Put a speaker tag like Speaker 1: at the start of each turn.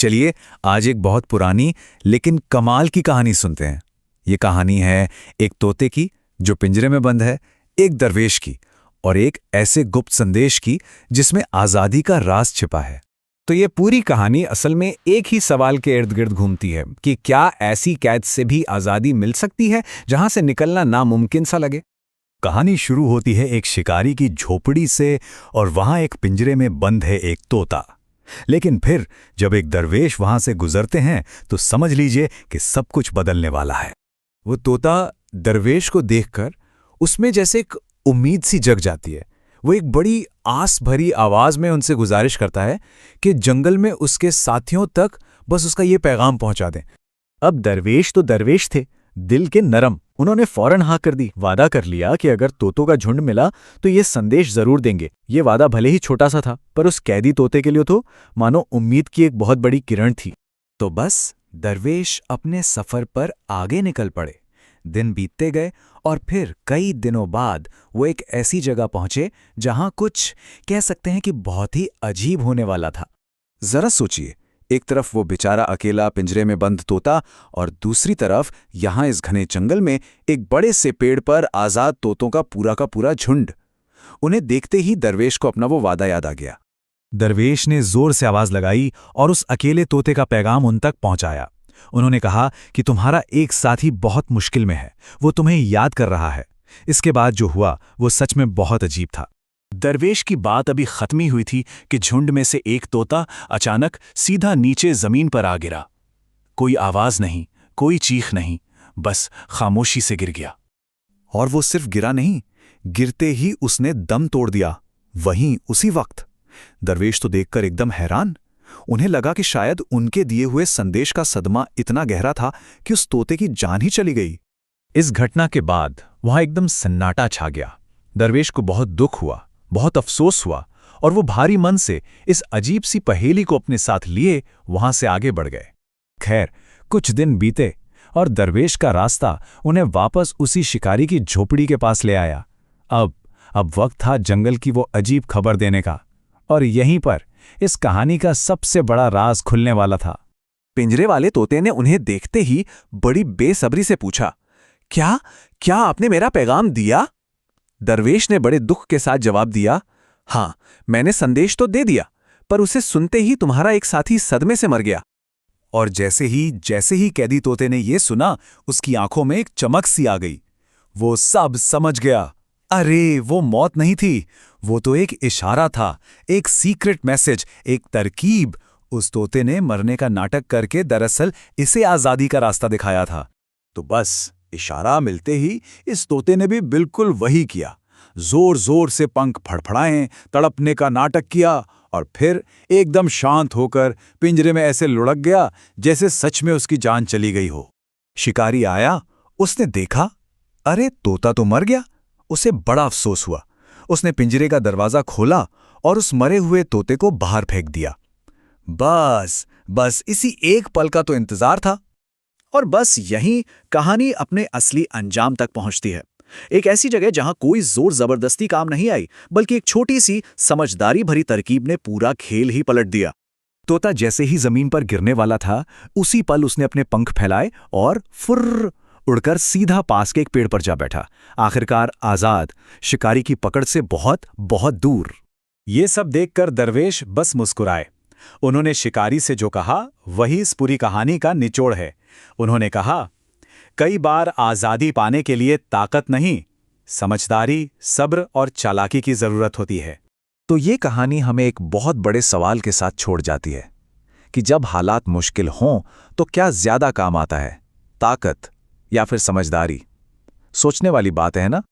Speaker 1: चलिए आज एक बहुत पुरानी लेकिन कमाल की कहानी सुनते हैं। ये कहानी है एक तोते की जो पिंजरे में बंद है, एक दरवेश की और एक ऐसे गुप्त संदेश की जिसमें आज़ादी का राज छिपा है।
Speaker 2: तो ये पूरी कहानी असल में एक ही सवाल के इर्द गिर्द घूमती है कि क्या ऐसी कैद से भी आज़ादी मिल सकती है जहां से निकलना नामुमकिन सा लगे।
Speaker 1: कहानी शुरू होती है एक शिकारी की झोपड़ी से और वहां एक पिंजरे में बंद है एक तोता। लेकिन फिर जब एक दरवेश वहां से गुजरते हैं तो समझ लीजिए कि सब कुछ बदलने वाला है।
Speaker 3: वो तोता दरवेश को देखकर उसमें जैसे एक उम्मीद सी जग जाती है। वो एक बड़ी आस भरी आवाज में उनसे गुजारिश करता है कि जंगल में उसके साथियों तक बस उसका ये पैगाम पहुंचा दें।
Speaker 2: अब दरवेश तो दरवेश थे, दिल के नरम। उन्होंने फौरन हाँ कर दी, वादा कर लिया कि अगर तोतों का झुंड मिला तो ये संदेश जरूर देंगे। ये वादा भले ही छोटा सा था, पर उस कैदी तोते के लिए तो मानो उम्मीद की एक बहुत बड़ी किरण थी।
Speaker 3: तो बस दरवेश अपने सफर पर आगे निकल पड़े। दिन बीतते गए और फिर कई दिनों बाद वो एक ऐसी जगह पहुंचे जहां कुछ कह सकते हैं कि बहुत ही अजीब होने वाला था। जरा सोचिए, एक तरफ वो बेचारा अकेला पिंजरे में बंद तोता और दूसरी तरफ यहां इस घने जंगल में एक बड़े से पेड़ पर आजाद तोतों का पूरा झुंड। उन्हें देखते ही दरवेश को अपना वो वादा याद आ गया।
Speaker 1: दरवेश ने जोर से आवाज लगाई और उस अकेले तोते का पैगाम उन तक पहुंचाया। उन्होंने कहा कि तुम्हारा एक साथी बहुत मुश्किल में है, वो तुम्हें याद कर रहा है। इसके बाद जो हुआ वो सच में बहुत अजीब था।
Speaker 4: दरवेश की बात अभी खत्म ही हुई थी कि झुंड में से एक तोता अचानक सीधा नीचे जमीन पर आ गिरा। कोई आवाज नहीं, कोई चीख नहीं, बस खामोशी से गिर गया।
Speaker 3: और वो सिर्फ गिरा नहीं, गिरते ही उसने दम तोड़ दिया, वहीं उसी वक्त। दरवेश तो देखकर एकदम हैरान। उन्हें लगा कि शायद उनके दिए हुए संदेश का सदमा इतना गहरा था कि उस तोते की जान ही चली गई।
Speaker 2: इस घटना के बाद वहां एकदम सन्नाटा छा गया। दरवेश को बहुत दुख हुआ, बहुत अफसोस हुआ और वो भारी मन से इस अजीब सी पहेली को अपने साथ लिए वहां से आगे बढ़ गए।
Speaker 1: खैर, कुछ दिन बीते और दरवेश का रास्ता उन्हें वापस उसी शिकारी की झोपड़ी के पास ले आया। अब वक्त था जंगल की वो अजीब खबर देने का, और यहीं पर इस कहानी का सबसे बड़ा राज खुलने वाला था।
Speaker 3: पिंजरे वाले तोते ने उन्हें देखते ही बड़ी बेसब्री से पूछा, क्या आपने मेरा पैगाम दिया? दरवेश ने बड़े दुख के साथ जवाब दिया, हाँ, मैंने संदेश तो दे दिया, पर उसे सुनते ही तुम्हारा एक साथी सदमे से मर गया। और जैसे ही कैदी तोते ने यह सुना, उसकी आंखों में एक चमक सी आ गई। वो सब समझ गया। अरे, वो मौत नहीं थी, वो तो एक इशारा था, एक सीक्रेट मैसेज, एक तरकीब। उस तोते ने मरने का नाटक करके दरअसल इसे आजादी का रास्ता दिखाया था। तो बस इशारा मिलते ही इस तोते ने भी बिल्कुल वही किया। जोर जोर से पंख फड़फड़ाए, तड़पने का नाटक किया और फिर एकदम शांत होकर पिंजरे में ऐसे लुढ़क गया जैसे सच में उसकी जान चली गई हो। शिकारी आया, उसने देखा, अरे तोता तो मर गया। उसे बड़ा अफसोस हुआ। उसने पिंजरे का दरवाजा खोला और उस मरे हुए तोते को बाहर फेंक दिया। बस इसी एक पल का तो इंतजार था। और बस यहीं कहानी अपने असली अंजाम तक पहुंचती है। एक ऐसी जगह जहां कोई जोर जबरदस्ती काम नहीं आई, बल्कि एक छोटी सी समझदारी भरी तरकीब ने पूरा खेल ही पलट दिया। तोता जैसे ही जमीन पर गिरने वाला था, उसी पल उसने अपने पंख फैलाए और फुर्र उड़कर सीधा पास के एक पेड़ पर जा बैठा, आखिरकार आजाद, शिकारी की पकड़ से बहुत दूर।
Speaker 2: ये सब देखकर दरवेश बस मुस्कुराए। उन्होंने शिकारी से जो कहा वही इस पूरी कहानी का निचोड़ है। उन्होंने कहा, कई बार आज़ादी पाने के लिए ताकत नहीं, समझदारी, सब्र और चालाकी की जरूरत होती है।
Speaker 3: तो ये कहानी हमें एक बहुत बड़े सवाल के साथ छोड़ जाती है कि जब हालात मुश्किल हों तो क्या ज्यादा काम आता है, ताकत या फिर समझदारी? सोचने वाली बात है ना।